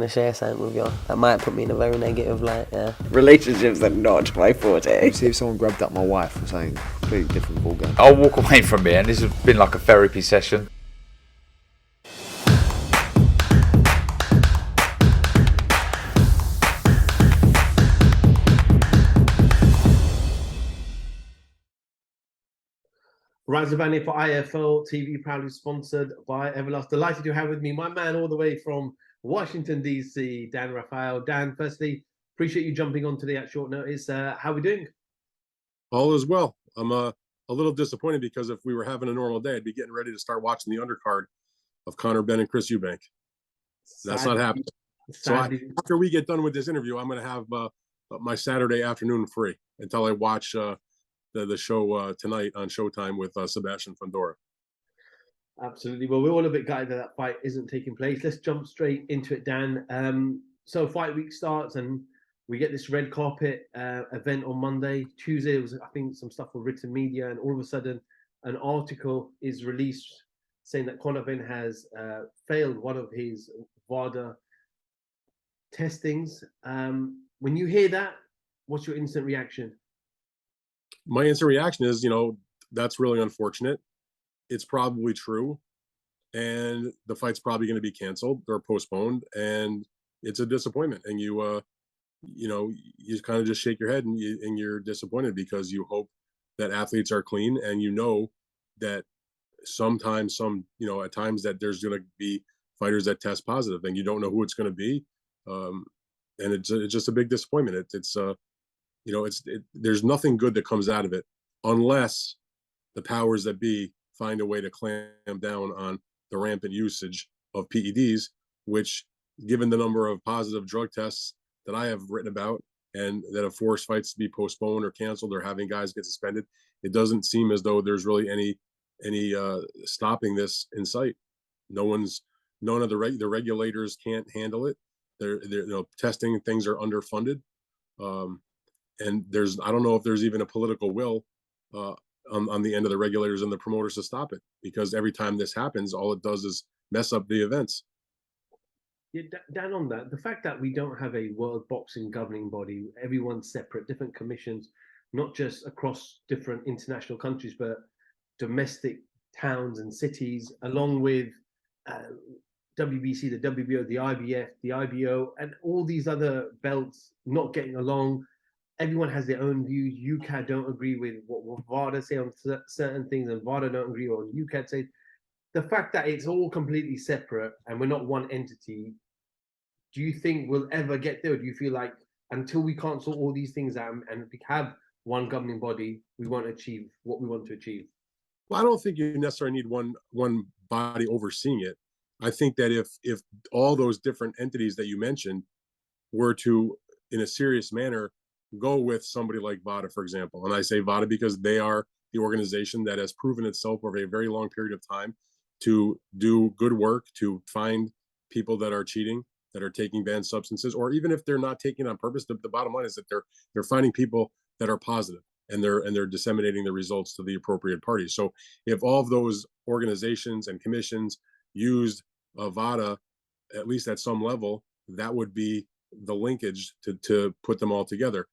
to share something with you that might put me in a very negative light. Yeah. Relationships are not my forte. See if someone grabbed up my wife or something completely different ballgame. I'll walk away from here, and this has been like a therapy session. Razavani for IFL TV, proudly sponsored by Everlast. Delighted to have with me my man all the way from Washington, D.C., Dan Rafael. Dan, firstly, appreciate you jumping on today at short notice. How are we doing? All is well. I'm a little disappointed because if we were having a normal day, I'd be getting ready to start watching the undercard of Conor, Benn, and Chris Eubank. That's not happening. So after we get done with this interview, I'm going to have my Saturday afternoon free until I watch the show tonight on Showtime with Sebastian Fundora. Absolutely. Well, we're all a bit gutted that fight isn't taking place. Let's jump straight into it, Dan. So fight week starts and we get this red carpet event on Monday. Tuesday was, I think, some stuff for written media, and all of a sudden an article is released saying that Conor Benn has failed one of his Vada testings. When you hear that, what's your instant reaction? My instant reaction is, that's really unfortunate. It's probably true. And the fight's probably going to be canceled or postponed. And it's a disappointment. And you kind of just shake your head and you're disappointed because you hope that athletes are clean. And that sometimes at times that there's going to be fighters that test positive and you don't know who it's going to be. And it's just a big disappointment. There's nothing good that comes out of it unless the powers that be find a way to clamp down on the rampant usage of PEDs, which, given the number of positive drug tests that I have written about and that have forced fights to be postponed or canceled or having guys get suspended, it doesn't seem as though there's really any stopping this in sight. None of the regulators can't handle it. They're testing things are underfunded. And I don't know if there's even a political will on the end of the regulators and the promoters to stop it, because every time this happens, all it does is mess up the events. Yeah, Dan, on that, the fact that we don't have a world boxing governing body, everyone's separate, different commissions, not just across different international countries, but domestic towns and cities, along with WBC, the WBO, the IBF, the IBO, and all these other belts not getting along. Everyone has their own views. Ukad don't agree with what Vada say on certain things, and Vada don't agree on Ukad say. The fact that it's all completely separate and we're not one entity, do you think we'll ever get there? Or do you feel like until we can't sort all these things out and we have one governing body, we won't achieve what we want to achieve? Well, I don't think you necessarily need one body overseeing it. I think that if all those different entities that you mentioned were to, in a serious manner, go with somebody like Vada, for example, and I say Vada because they are the organization that has proven itself over a very long period of time to do good work, to find people that are cheating, that are taking banned substances, or even if they're not taking it on purpose, the bottom line is that they're finding people that are positive and they're disseminating the results to the appropriate parties. So if all of those organizations and commissions used Vada, at least at some level, that would be the linkage to put them all together.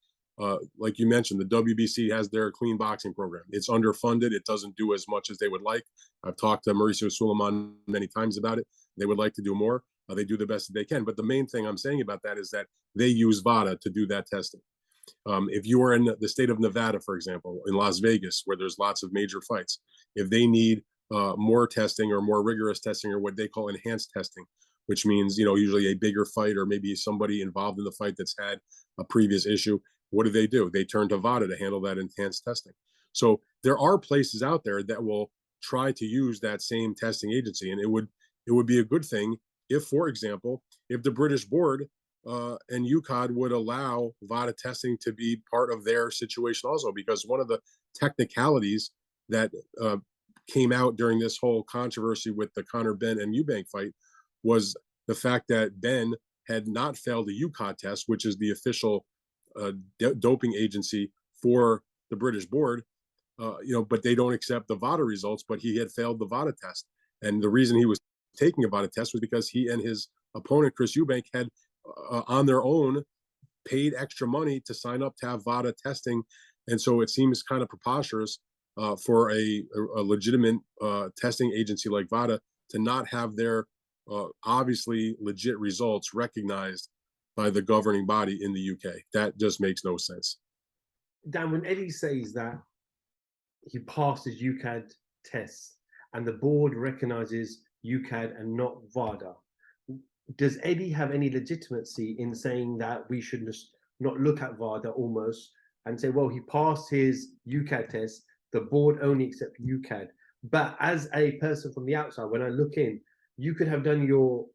Like you mentioned, the WBC has their clean boxing program. It's underfunded. It doesn't do as much as they would like. I've talked to Mauricio Suleiman many times about it. They would like to do more. They do the best that they can. But the main thing I'm saying about that is that they use Vada to do that testing. If you are in the state of Nevada, for example, in Las Vegas, where there's lots of major fights, if they need more testing or more rigorous testing or what they call enhanced testing, which means, usually a bigger fight or maybe somebody involved in the fight that's had a previous issue, what do? They turn to Vada to handle that enhanced testing. So there are places out there that will try to use that same testing agency. And it would be a good thing if, for example, if the British board and Ukad would allow Vada testing to be part of their situation also, because one of the technicalities that came out during this whole controversy with the Conor Benn and Eubank fight was the fact that Benn had not failed the Ukad test, which is the official doping agency for the British board, but they don't accept the Vada results, but he had failed the Vada test. And the reason he was taking a Vada test was because he and his opponent, Chris Eubank, had on their own paid extra money to sign up to have Vada testing. And so it seems kind of preposterous for a legitimate testing agency like Vada to not have their obviously legit results recognized by the governing body in the UK. That just makes no sense. Dan, when Eddie says that he passed his Ukad tests and the board recognizes Ukad and not Vada, does Eddie have any legitimacy in saying that we should just not look at Vada almost and say, well, he passed his Ukad test, the board only accepts Ukad. But as a person from the outside, when I look in, you could have done your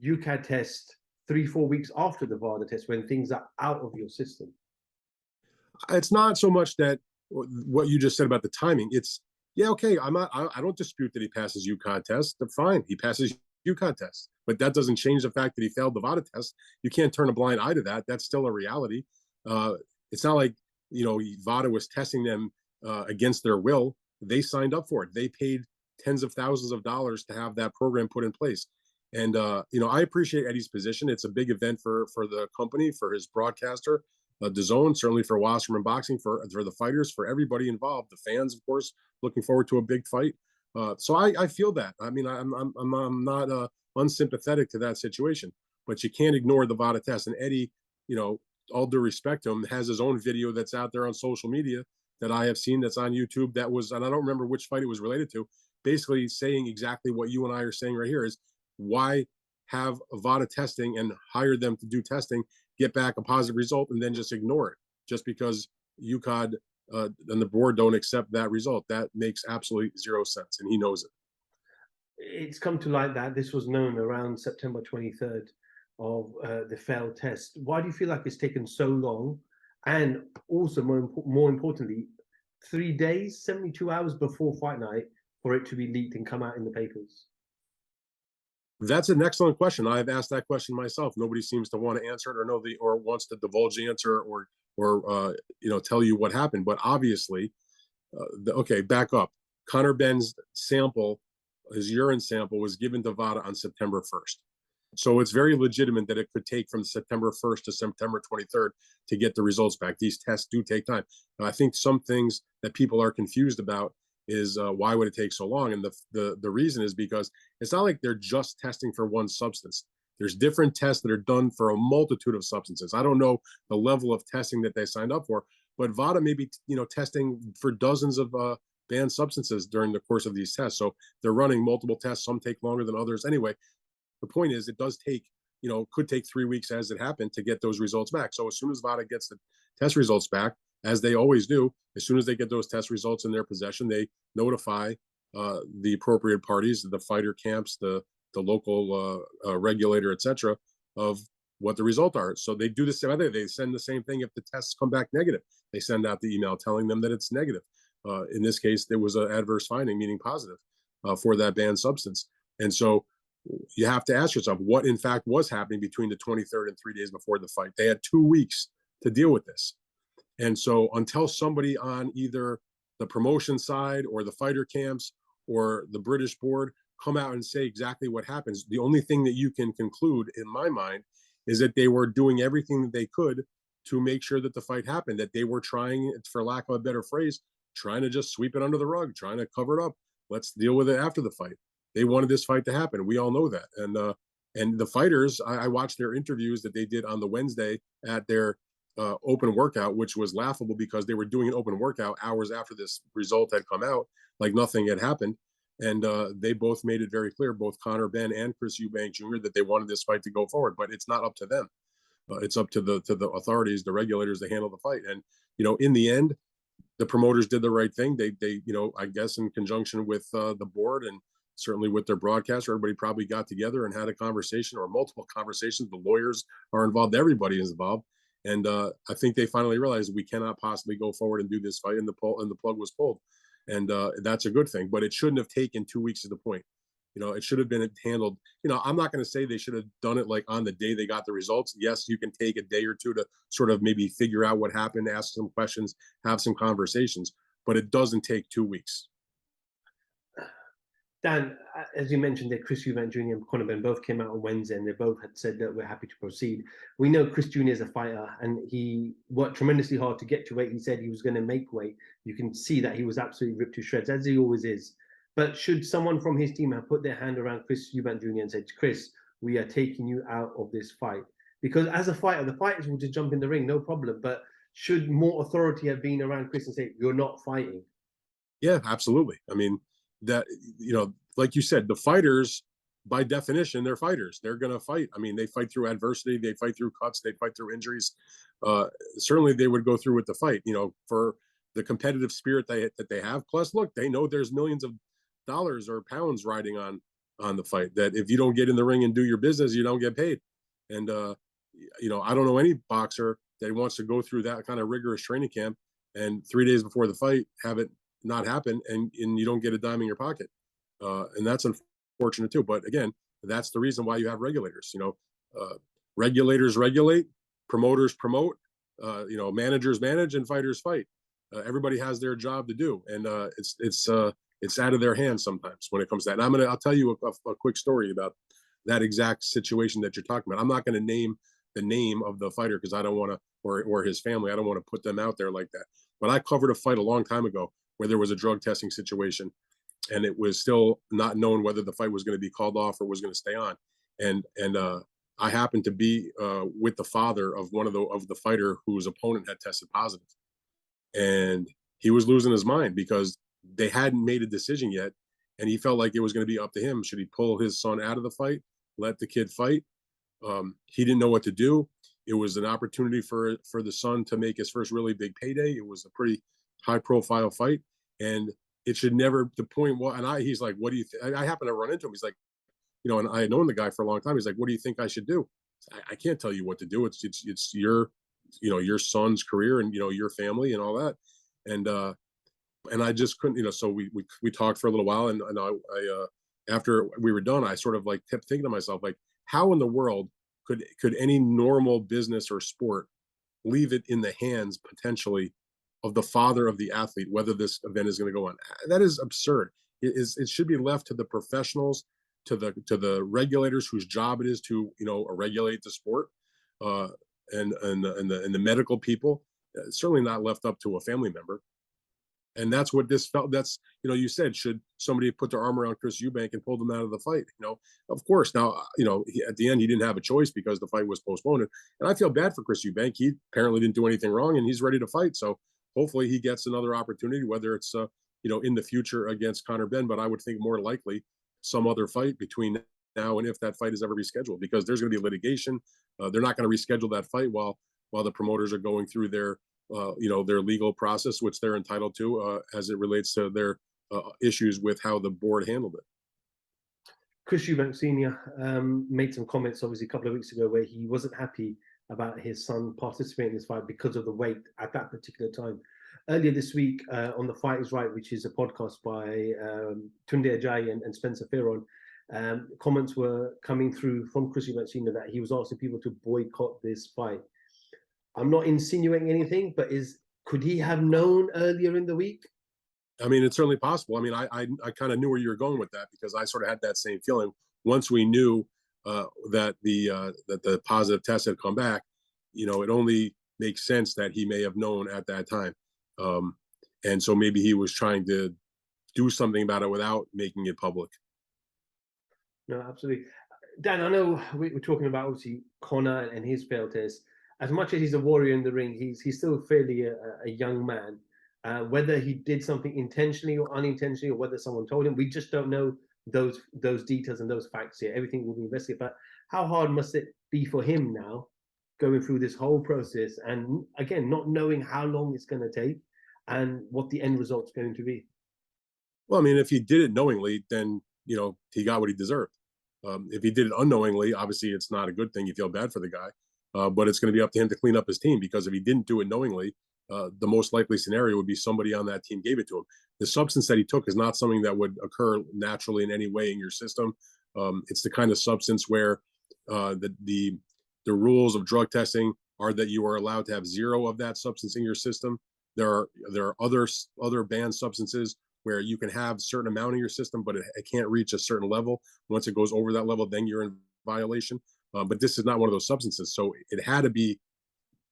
Ukad test 3-4 weeks after the Vada test when things are out of your system. It's not so much that what you just said about the timing. It's okay. I don't dispute that he passes Ukad test. Fine, he passes Ukad test, but that doesn't change the fact that he failed the Vada test. You can't turn a blind eye to that. That's still a reality. It's not like Vada was testing them against their will. They signed up for it. They paid tens of thousands of dollars to have that program put in place. And I appreciate Eddie's position. It's a big event for the company, for his broadcaster, DAZN, certainly for Wasserman Boxing, for the fighters, for everybody involved, the fans, of course, looking forward to a big fight. So I feel that. I mean, I'm not unsympathetic to that situation, but you can't ignore the Vada test. And Eddie, all due respect to him, has his own video that's out there on social media that I have seen, that's on YouTube. That was, and I don't remember which fight it was related to, basically saying exactly what you and I are saying right here is, why have Vada testing and hire them to do testing, get back a positive result, and then just ignore it just because Ukad and the board don't accept that result? That makes absolutely zero sense, and he knows it. It's come to light that this was known around September 23rd of the failed test. Why do you feel like it's taken so long? And also, more importantly, 3 days, 72 hours before fight night for it to be leaked and come out in the papers? That's an excellent question. I've asked that question myself. Nobody seems to want to answer it or wants to divulge the answer or tell you what happened. But obviously, okay, back up. Conor Benn's sample, his urine sample, was given to Vada on September 1st. So it's very legitimate that it could take from September 1st to September 23rd to get the results back. These tests do take time. And I think some things that people are confused about is why would it take so long? And the reason is because it's not like they're just testing for one substance. There's different tests that are done for a multitude of substances. I don't know the level of testing that they signed up for, but Vada may be testing for dozens of banned substances during the course of these tests. So they're running multiple tests. Some take longer than others. Anyway, the point is it does take, could take 3 weeks as it happened to get those results back. So as soon as Vada gets the test results back, as they always do, as soon as they get those test results in their possession, they notify the appropriate parties, the fighter camps, the local regulator, etc., of what the results are. So they do the same thing. They send the same thing if the tests come back negative. They send out the email telling them that it's negative. In this case, there was an adverse finding, meaning positive, for that banned substance. And so you have to ask yourself what, in fact, was happening between the 23rd and 3 days before the fight. They had 2 weeks to deal with this. And so until somebody on either the promotion side or the fighter camps or the British board come out and say exactly what happens, the only thing that you can conclude, in my mind, is that they were doing everything that they could to make sure that the fight happened, that they were trying, for lack of a better phrase, trying to just sweep it under the rug, trying to cover it up. Let's deal with it after the fight. They wanted this fight to happen. We all know that. And the fighters, I watched their interviews that they did on the Wednesday at their open workout, which was laughable because they were doing an open workout hours after this result had come out, like nothing had happened. And they both made it very clear, both Conor Benn and Chris Eubank Jr., that they wanted this fight to go forward, but it's not up to them. It's up to the authorities, the regulators, to handle the fight. And, in the end, the promoters did the right thing. They I guess in conjunction with the board and certainly with their broadcaster, everybody probably got together and had a conversation or multiple conversations. The lawyers are involved. Everybody is involved. And I think they finally realized we cannot possibly go forward and do this fight, and the plug was pulled. And that's a good thing, but it shouldn't have taken 2 weeks to the point. It should have been handled. I'm not going to say they should have done it like on the day they got the results. Yes, you can take a day or two to sort of maybe figure out what happened, ask some questions, have some conversations, but it doesn't take 2 weeks. Dan, as you mentioned, that Chris Eubank Jr. and Conor Benn both came out on Wednesday, and they both had said that we're happy to proceed. We know Chris Jr. is a fighter, and he worked tremendously hard to get to weight. He said he was going to make weight. You can see that he was absolutely ripped to shreds, as he always is. But should someone from his team have put their hand around Chris Eubank Jr. and said, Chris, we are taking you out of this fight? Because as a fighter, the fighters will just jump in the ring, no problem. But should more authority have been around Chris and say, you're not fighting? Yeah, absolutely. I mean, that, like you said, the fighters, by definition, they're fighters. They're going to fight. I mean, they fight through adversity. They fight through cuts. They fight through injuries. Certainly, they would go through with the fight, for the competitive spirit that they have. Plus, look, they know there's millions of dollars or pounds riding on the fight, that if you don't get in the ring and do your business, you don't get paid. And, I don't know any boxer that wants to go through that kind of rigorous training camp and 3 days before the fight have it not happen and you don't get a dime in your pocket. And that's unfortunate too. But again, that's the reason why you have regulators. Regulators regulate, promoters promote, managers manage, and fighters fight. Everybody has their job to do, and it's out of their hands sometimes when it comes to that. And I'll tell you a quick story about that exact situation that you're talking about. I'm not going to name the name of the fighter because I don't want to, or his family. I don't want to put them out there like that. But I covered a fight a long time ago where there was a drug testing situation, and it was still not known whether the fight was going to be called off or was going to stay on. And I happened to be with the father of one of the fighter whose opponent had tested positive, and he was losing his mind because they hadn't made a decision yet, and he felt like it was going to be up to him. Should he pull his son out of the fight, let the kid fight? He didn't know what to do. It was an opportunity for the son to make his first really big payday. It was a pretty high profile fight, and it should never, the point. Well, and he's like, what do you think? I happen to run into him. He's like, and I had known the guy for a long time. He's like, what do you think I should do? I can't tell you what to do. It's your, your son's career and, your family and all that. And I just couldn't, so we talked for a little while, and I after we were done, I sort of like kept thinking to myself, like, how in the world could any normal business or sport leave it in the hands potentially of the father of the athlete, whether this event is going to go on? That is absurd. It should be left to the professionals, to the regulators whose job it is to, regulate the sport, and the medical people. Certainly not left up to a family member. And that's what this felt. That's, you said, should somebody put their arm around Chris Eubank and pull them out of the fight? Of course. Now, at the end, he didn't have a choice because the fight was postponed. And I feel bad for Chris Eubank. He apparently didn't do anything wrong, and he's ready to fight. So hopefully he gets another opportunity, whether it's, in the future against Conor Benn. But I would think more likely some other fight between now and if that fight is ever rescheduled, because there's going to be litigation. They're not going to reschedule that fight while the promoters are going through their legal process, which they're entitled to, as it relates to their issues with how the board handled it. Chris Eubank Sr. Made some comments, obviously, a couple of weeks ago where he wasn't happy about his son participating in this fight because of the weight at that particular time. Earlier this week, on The Fight Is Right, which is a podcast by Tunde Ajayi and Spencer Fearon, comments were coming through from Chris Eubank Sr. that he was asking people to boycott this fight. I'm not insinuating anything, but could he have known earlier in the week? I mean, it's certainly possible. I mean, I kind of knew where you were going with that, because I sort of had that same feeling once we knew that the positive test had come back. It only makes sense that he may have known at that time, and so maybe he was trying to do something about it without making it public. No, absolutely. Dan, I know we're talking about, obviously, Conor and his failed test. As much as he's a warrior in the ring, he's still fairly a young man. Whether he did something intentionally or unintentionally, or whether someone told him, we just don't know those details and those facts here. Everything will be investigated. But how hard must it be for him now, going through this whole process, and again, not knowing how long it's going to take and what the end result's going to be? Well, I mean, if he did it knowingly, then he got what he deserved. If he did it unknowingly, obviously it's not a good thing. You feel bad for the guy. But it's going to be up to him to clean up his team, because if he didn't do it knowingly, the most likely scenario would be somebody on that team gave it to him. The substance that he took is not something that would occur naturally in any way in your system. It's the kind of substance where the rules of drug testing are that you are allowed to have zero of that substance in your system. There are other banned substances where you can have a certain amount in your system, but it can't reach a certain level. Once it goes over that level, then you're in violation. But this is not one of those substances. So it had to be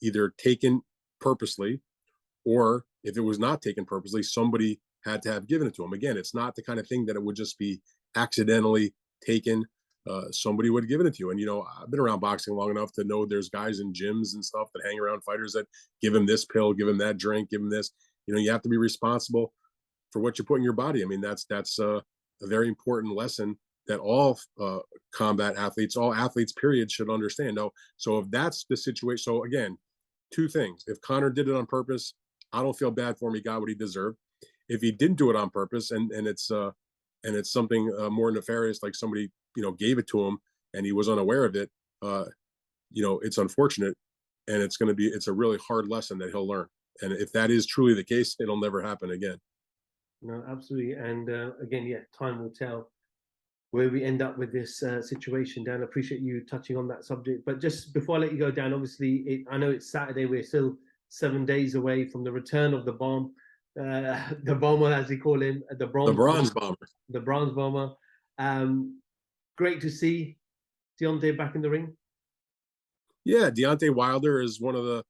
either taken purposely, or if it was not taken purposely, somebody had to have given it to him. Again, it's not the kind of thing that it would just be accidentally taken. Somebody would have given it to you. And, I've been around boxing long enough to know there's guys in gyms and stuff that hang around fighters that give him this pill, give him that drink, give him this. You have to be responsible for what you put in your body. I mean, that's a very important lesson that all combat athletes, all athletes, period, should understand. No, so if that's the situation, so again, two things. If Conor did it on purpose, I don't feel bad for him. He got what he deserved. If he didn't do it on purpose, and it's something more nefarious, like somebody gave it to him and he was unaware of it, it's unfortunate, and it's a really hard lesson that he'll learn. And if that is truly the case, it'll never happen again. No, absolutely. And again, yeah, time will tell where we end up with this situation. Dan, I appreciate you touching on that subject. But just before I let you go, Dan, obviously, I know it's Saturday. We're still 7 days away from the return of the bomb, the bomber, as they call him, the bronze Bomber. The bronze bomber. Great to see Deontay back in the ring. Yeah, Deontay Wilder is one of the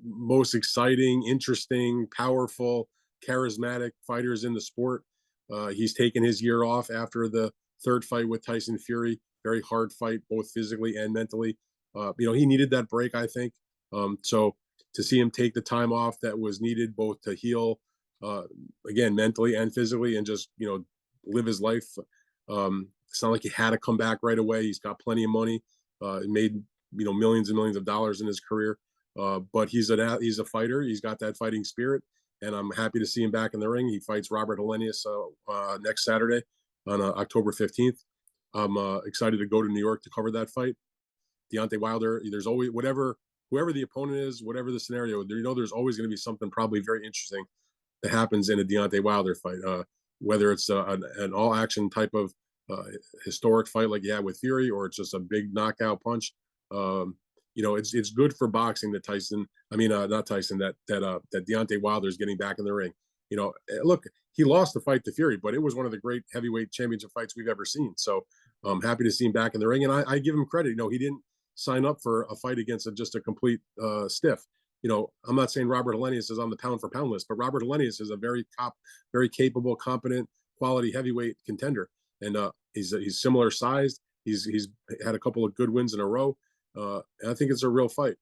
most exciting, interesting, powerful, charismatic fighters in the sport. He's taken his year off after the third fight with Tyson Fury. Very hard fight, both physically and mentally. He needed that break, I think. So to see him take the time off that was needed, both to heal, again, mentally and physically, and just live his life. It's not like he had to come back right away. He's got plenty of money. Made millions and millions of dollars in his career. But he's a fighter. He's got that fighting spirit, and I'm happy to see him back in the ring. He fights Robert Helenius next Saturday on October 15th. I'm excited to go to New York to cover that fight. Deontay Wilder, there's always whoever the opponent is, whatever the scenario, there's always going to be something probably very interesting that happens in a Deontay Wilder fight, whether it's an all-action type of historic fight like you had with Fury, or it's just a big knockout punch. It's good for boxing that that Deontay Wilder is getting back in the ring. Look, he lost the fight to Fury, but it was one of the great heavyweight championship fights we've ever seen. So I'm happy to see him back in the ring, and I give him credit. He didn't sign up for a fight against just a complete stiff. I'm not saying Robert Helenius is on the pound for pound list, but Robert Helenius is a very capable, competent, quality heavyweight contender, and he's similar sized. He's had a couple of good wins in a row. And I think it's a real fight.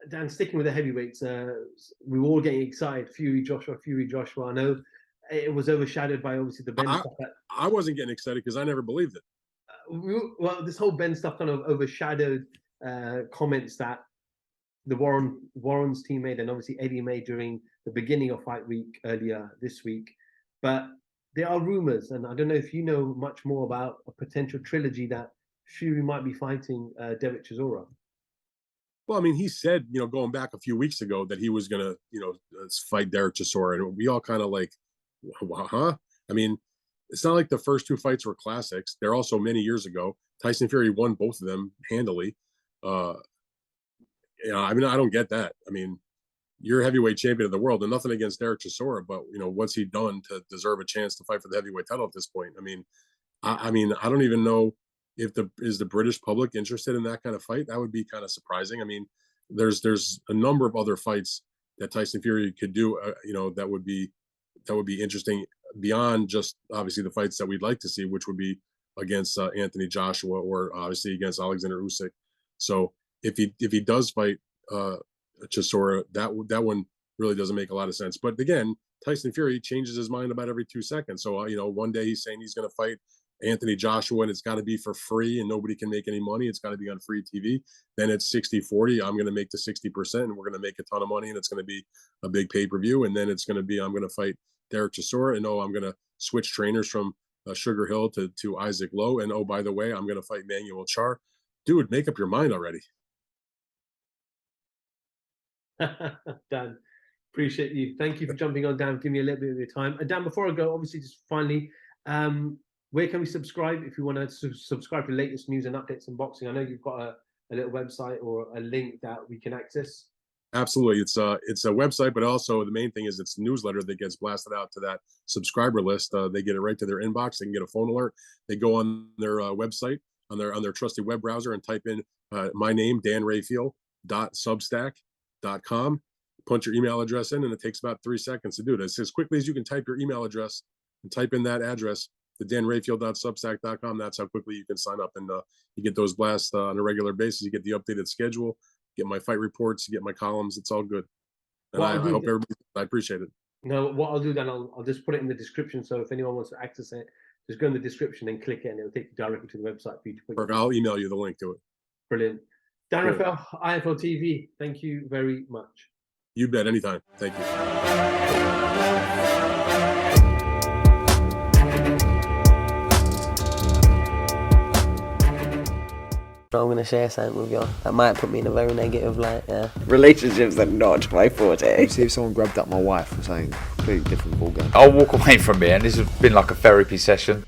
Dan, sticking with the heavyweights, we were all getting excited. Fury Joshua. I know it was overshadowed by obviously the Benn stuff. I wasn't getting excited because I never believed it. Well, this whole Benn stuff kind of overshadowed comments that the Warren's team made, and obviously Eddie made during the beginning of fight week earlier this week. But there are rumors, and I don't know if you know much more about a potential trilogy that Fury might be fighting Derek Chisora. Well, I mean, he said, going back a few weeks ago that he was going to, fight Derek Chisora, and we all kind of like, huh? I mean, it's not like the first two fights were classics. They're also many years ago. Tyson Fury won both of them handily. I don't get that. I mean, you're heavyweight champion of the world, and nothing against Derek Chisora, but what's he done to deserve a chance to fight for the heavyweight title at this point? I mean, I don't even know if is the British public interested in that kind of fight. That would be kind of surprising. I mean, there's a number of other fights that Tyson Fury could do, that would be interesting beyond just obviously the fights that we'd like to see, which would be against Anthony Joshua, or obviously against Alexander Usyk. So if he does fight Chisora, that one really doesn't make a lot of sense. But again, Tyson Fury changes his mind about every 2 seconds. So one day he's saying he's going to fight Anthony Joshua, and it's got to be for free and nobody can make any money. It's got to be on free TV. Then it's 60-40. I'm going to make the 60% and we're going to make a ton of money, and it's going to be a big pay-per-view. And then it's going to be, I'm going to fight Derek Chisora, and I'm going to switch trainers from Sugar Hill to Isaac Lowe. And by the way, I'm going to fight Manuel Char. Dude, make up your mind already. Dan, appreciate you. Thank you for jumping on, Dan. Give me a little bit of your time. And Dan, before I go, obviously, just finally, where can we subscribe if you want to subscribe to the latest news and updates in boxing? I know you've got a little website or a link that we can access. Absolutely. It's a website, but also the main thing is it's a newsletter that gets blasted out to that subscriber list. They get it right to their inbox. They can get a phone alert. They go on their website on their trusted web browser and type in my name, danrayfield.substack.com. Punch your email address in, and it takes about 3 seconds to do this. As quickly as you can type your email address and type in that address, the danrayfield.substack.com. That's how quickly you can sign up, and you get those blasts on a regular basis. You get the updated schedule, get my fight reports, you get my columns. It's all good. And I hope everybody, I appreciate it. No, what I'll do then, I'll just put it in the description. So if anyone wants to access it, just go in the description and click it, and it'll take you directly to the website for you to put. Perfect. I'll email you the link to it. Brilliant. Dan Rafael, IFL TV, thank you very much. You bet. Anytime. Thank you. I'm going to share something with you that might put me in a very negative light, yeah. Relationships are not my forte. See if someone grabbed up my wife or something completely different ballgame. I'll walk away from it, and this has been like a therapy session.